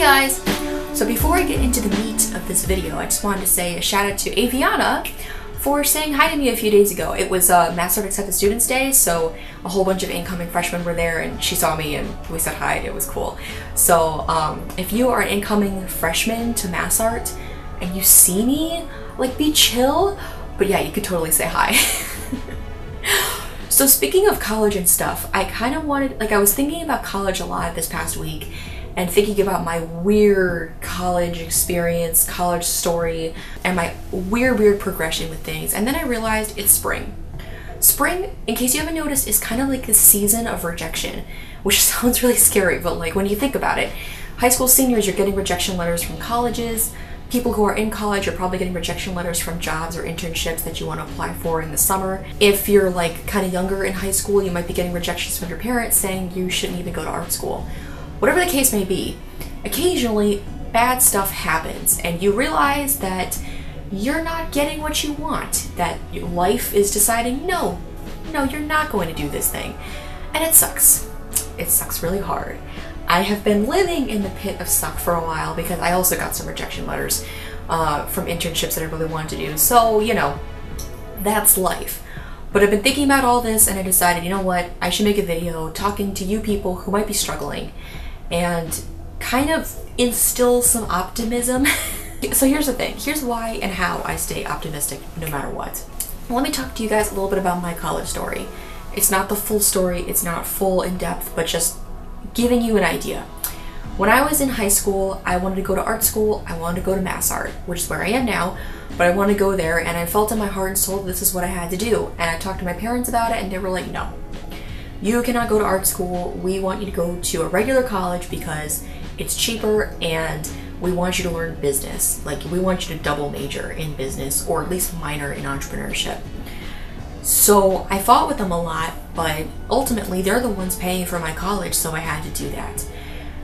guys! So before I get into the meat of this video, I just wanted to say a shout out to Biana for saying hi to me a few days ago. It was Mass Art Accepted Students Day, so a whole bunch of incoming freshmen were there and she saw me and we said hi. It was cool. So if you are an incoming freshman to Mass Art and you see me, like, be chill, but yeah, you could totally say hi. So speaking of college and stuff, I kind of wanted, like, I was thinking about college a lot this past week and thinking about my weird college experience, college story, and my weird progression with things. And then I realized it's spring. Spring, in case you haven't noticed, is kind of like the season of rejection, which sounds really scary, but like when you think about it, high school seniors, you're getting rejection letters from colleges. People who are in college are probably getting rejection letters from jobs or internships that you want to apply for in the summer. If you're like kind of younger in high school, you might be getting rejections from your parents saying you shouldn't even go to art school. Whatever the case may be, occasionally bad stuff happens and you realize that you're not getting what you want, that life is deciding, no, you're not going to do this thing. And it sucks. It sucks really hard. I have been living in the pit of suck for a while because I also got some rejection letters from internships that I really wanted to do. So, you know, that's life. But I've been thinking about all this and I decided, you know what, I should make a video talking to you people who might be struggling and kind of instill some optimism. So here's the thing. Here's why and how I stay optimistic no matter what. Let me talk to you guys a little bit about my college story. It's not the full story, it's not full in depth, but just giving you an idea. When I was in high school, I wanted to go to art school, I wanted to go to Mass Art, which is where I am now, but I wanted to go there and I felt in my heart and soul this is what I had to do. And I talked to my parents about it and they were like, no, you cannot go to art school. We want you to go to a regular college because it's cheaper and we want you to learn business. Like, we want you to double major in business or at least minor in entrepreneurship. So I fought with them a lot, but ultimately they're the ones paying for my college, so I had to do that.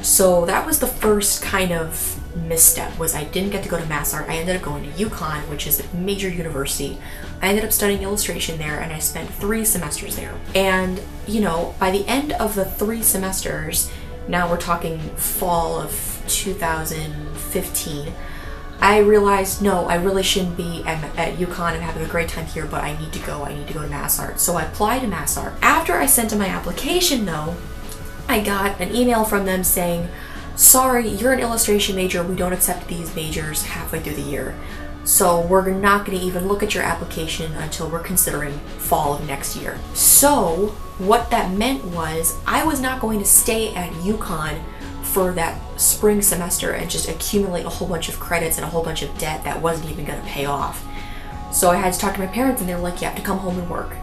So that was the first kind of misstep, was I didn't get to go to Mass Art. I ended up going to UConn, which is a major university. I ended up studying illustration there and I spent 3 semesters there. And, you know, by the end of the 3 semesters, now we're talking fall of 2015, I realized, no, I really shouldn't be at UConn and having a great time here, but I need to go to Mass Art. So I applied to Mass Art. After I sent in my application though, I got an email from them saying, sorry, you're an illustration major, we don't accept these majors halfway through the year. So we're not gonna even look at your application until we're considering fall of next year. So what that meant was I was not going to stay at UConn for that spring semester and just accumulate a whole bunch of credits and a whole bunch of debt that wasn't even gonna pay off. So I had to talk to my parents and they were like, you have to come home and work.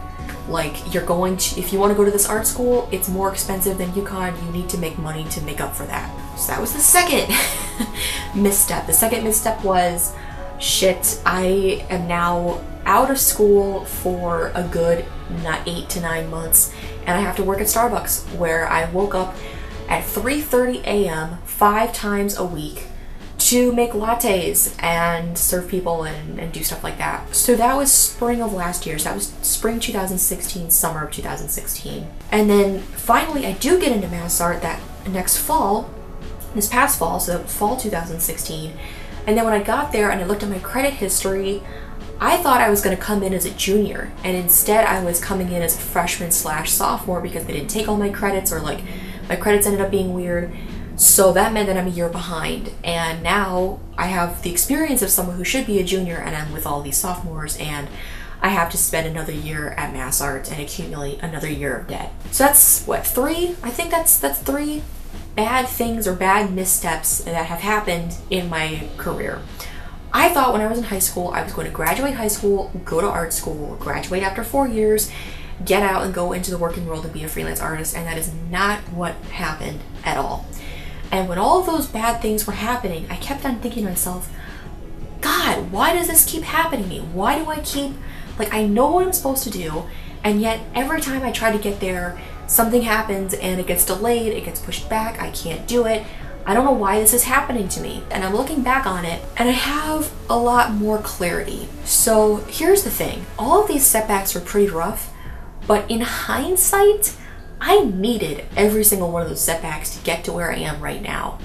Like, you're going to, if you want to go to this art school, it's more expensive than UConn, you need to make money to make up for that. So that was the second misstep. The second misstep was, shit, I am now out of school for a good 8 to 9 months and I have to work at Starbucks, where I woke up at 3:30 a.m. 5 times a week to make lattes and serve people and do stuff like that. So that was spring of last year. So that was spring 2016, summer of 2016. And then finally I do get into Mass Art that next fall, this past fall, so fall 2016. And then when I got there and I looked at my credit history, I thought I was going to come in as a junior, and instead I was coming in as a freshman / sophomore because they didn't take all my credits, or like my credits ended up being weird. So that meant that I'm a year behind, and now I have the experience of someone who should be a junior and I'm with all these sophomores, and I have to spend another year at Mass Art and accumulate another year of debt. So that's what, 3? I think that's 3 bad things or bad missteps that have happened in my career. I thought when I was in high school I was going to graduate high school, go to art school, graduate after 4 years, get out and go into the working world and be a freelance artist, and that is not what happened at all. And when all of those bad things were happening, I kept on thinking to myself, God, why does this keep happening to me? Why do I keep, like, I know what I'm supposed to do, and yet every time I try to get there, something happens and it gets delayed, it gets pushed back, I can't do it. I don't know why this is happening to me. And I'm looking back on it and I have a lot more clarity. So here's the thing, all of these setbacks were pretty rough, but in hindsight, I needed every single one of those setbacks to get to where I am right now.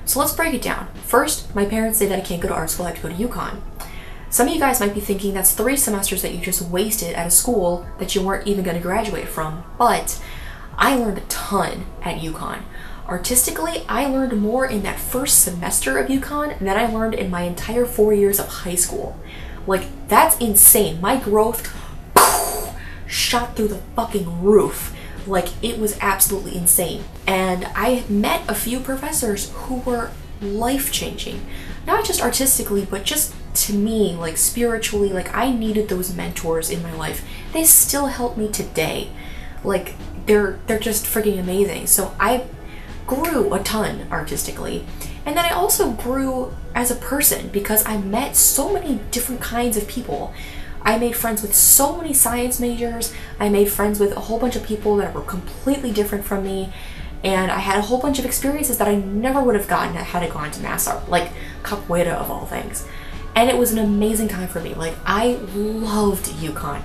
So let's break it down. First, my parents say that I can't go to art school, I have to go to UConn. Some of you guys might be thinking that's 3 semesters that you just wasted at a school that you weren't even going to graduate from, but I learned a ton at UConn. Artistically, I learned more in that first semester of UConn than I learned in my entire 4 years of high school. Like, that's insane. My growth shot through the fucking roof. Like, it was absolutely insane. And I met a few professors who were life-changing. Not just artistically, but just to me, like spiritually. Like, I needed those mentors in my life. They still help me today. Like, they're just freaking amazing. So I grew a ton artistically. And then I also grew as a person because I met so many different kinds of people. I made friends with so many science majors. I made friends with a whole bunch of people that were completely different from me. And I had a whole bunch of experiences that I never would have gotten had I gone to mass art, like capoeira of all things. And it was an amazing time for me. Like, I loved UConn.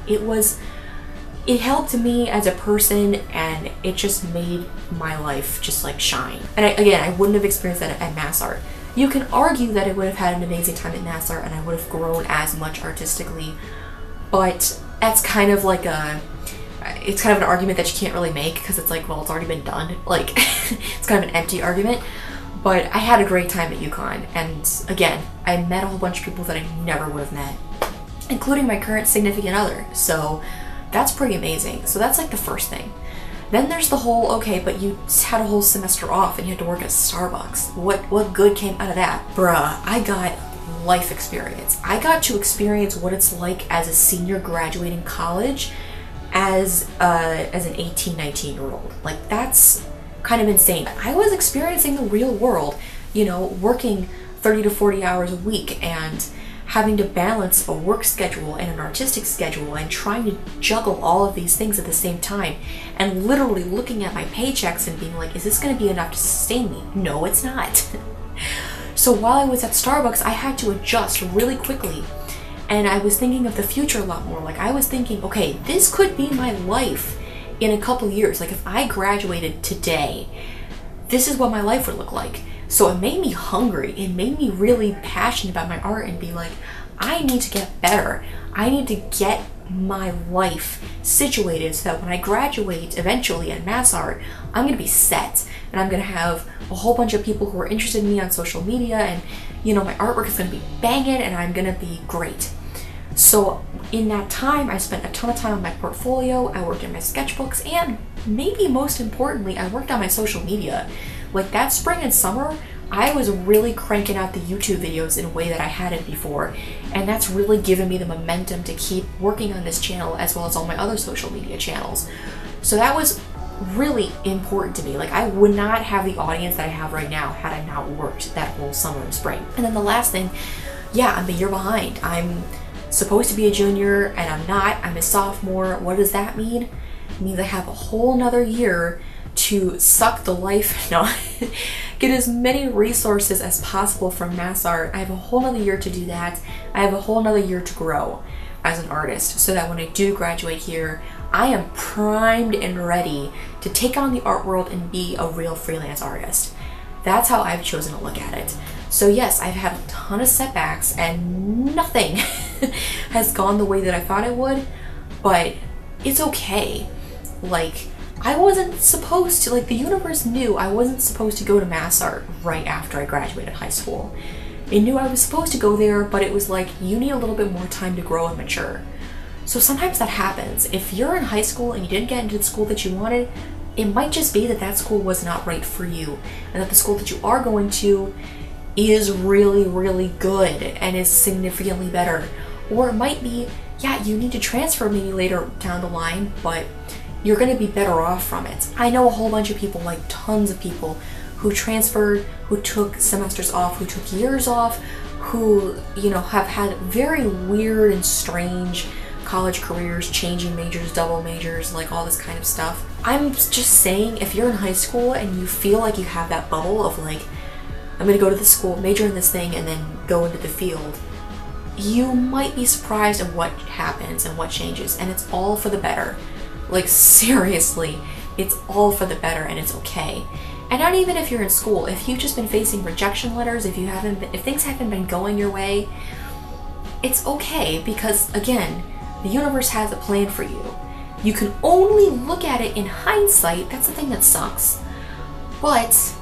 It helped me as a person, and it just made my life just like shine. And I wouldn't have experienced that at mass art. You can argue that I would have had an amazing time at mass art and I would have grown as much artistically, but that's kind of like it's kind of an argument that you can't really make because it's like, well, it's already been done. Like, it's kind of an empty argument. But I had a great time at UConn, and again, I met a whole bunch of people that I never would have met, including my current significant other. So that's pretty amazing. So that's like the first thing. Then there's the whole, okay, but you had a whole semester off and you had to work at Starbucks. What good came out of that? Bruh, I got life experience. I got to experience what it's like as a senior graduating college as an 18, 19-year-old. Like, that's kind of insane. I was experiencing the real world, you know, working 30 to 40 hours a week and having to balance a work schedule and an artistic schedule and trying to juggle all of these things at the same time and literally looking at my paychecks and being like, is this going to be enough to sustain me? No, it's not. So while I was at Starbucks, I had to adjust really quickly. And I was thinking of the future a lot more. Like, I was thinking, okay, this could be my life in a couple years. Like, if I graduated today, this is what my life would look like. So it made me hungry. It made me really passionate about my art and be like, I need to get better. I need to get my life situated so that when I graduate eventually in mass art, I'm gonna be set and I'm gonna have a whole bunch of people who are interested in me on social media, and you know, my artwork is gonna be banging and I'm gonna be great. So in that time, I spent a ton of time on my portfolio, I worked in my sketchbooks, and maybe most importantly, I worked on my social media. Like, that spring and summer, I was really cranking out the YouTube videos in a way that I hadn't before, and that's really given me the momentum to keep working on this channel as well as all my other social media channels. So that was really important to me. Like, I would not have the audience that I have right now had I not worked that whole summer and spring. And then the last thing, yeah, I'm a year behind. I'm supposed to be a junior and I'm not. I'm a sophomore. What does that mean? It means I have a whole nother year to suck the life, no, get as many resources as possible from mass art. I have a whole nother year to do that. I have a whole nother year to grow as an artist so that when I do graduate here, I am primed and ready to take on the art world and be a real freelance artist. That's how I've chosen to look at it. So yes, I've had a ton of setbacks and nothing has gone the way that I thought it would, but it's okay. Like, I wasn't supposed to, like, the universe knew I wasn't supposed to go to mass art right after I graduated high school. It knew I was supposed to go there, but it was like, you need a little bit more time to grow and mature. So sometimes that happens. If you're in high school and you didn't get into the school that you wanted, it might just be that that school was not right for you, and that the school that you are going to is really, really good and is significantly better. Or it might be, yeah, you need to transfer maybe later down the line, but you're going to be better off from it. I know a whole bunch of people, like tons of people, who transferred, who took semesters off, who took years off, who, you know, have had very weird and strange college careers, changing majors, double majors, like all this kind of stuff. I'm just saying, if you're in high school and you feel like you have that bubble of like, I'm gonna go to this school, major in this thing, and then go into the field, you might be surprised at what happens and what changes, and it's all for the better. Like, seriously, it's all for the better, and it's okay. And not even if you're in school, if you've just been facing rejection letters, if things haven't been going your way, it's okay, because again, the universe has a plan for you. You can only look at it in hindsight. That's the thing that sucks. But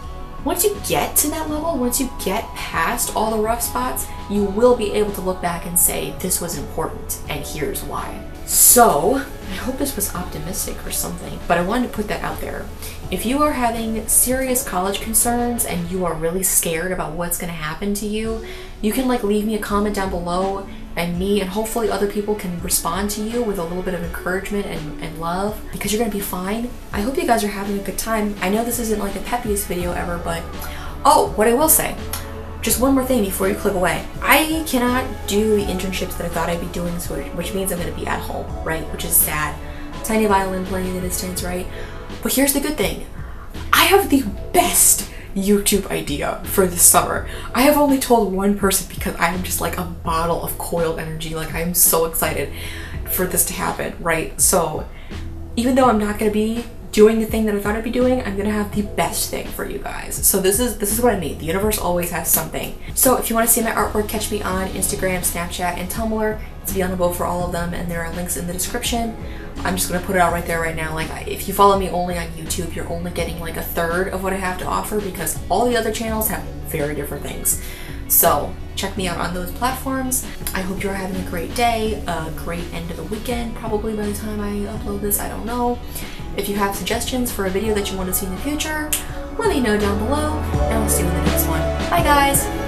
once you get to that level, once you get past all the rough spots, you will be able to look back and say, this was important, and here's why. So, I hope this was optimistic or something, but I wanted to put that out there. If you are having serious college concerns and you are really scared about what's going to happen to you, you can like leave me a comment down below, and me and hopefully other people can respond to you with a little bit of encouragement and love, because you're gonna be fine. I hope you guys are having a good time. I know this isn't like the peppiest video ever, but oh, what I will say, just one more thing before you click away. I cannot do the internships that I thought I'd be doing, so which means I'm gonna be at home, right? Which is sad. Tiny violin playing in the distance, right? But here's the good thing. I have the best YouTube idea for this summer. I have only told one person because I am just like a bottle of coiled energy. Like, I am so excited for this to happen, right? So even though I'm not gonna be doing the thing that I thought I'd be doing, I'm gonna have the best thing for you guys. So this is what I mean. The universe always has something. So if you want to see my artwork, catch me on Instagram, Snapchat, and Tumblr. It's Biana Bova for all of them, and there are links in the description. I'm just gonna put it out right there right now. Like, if you follow me only on YouTube, you're only getting like a third of what I have to offer, because all the other channels have very different things. So check me out on those platforms. I hope you're having a great day, a great end of the weekend, probably by the time I upload this, I don't know. If you have suggestions for a video that you want to see in the future, let me know down below, and I'll see you in the next one. Bye guys!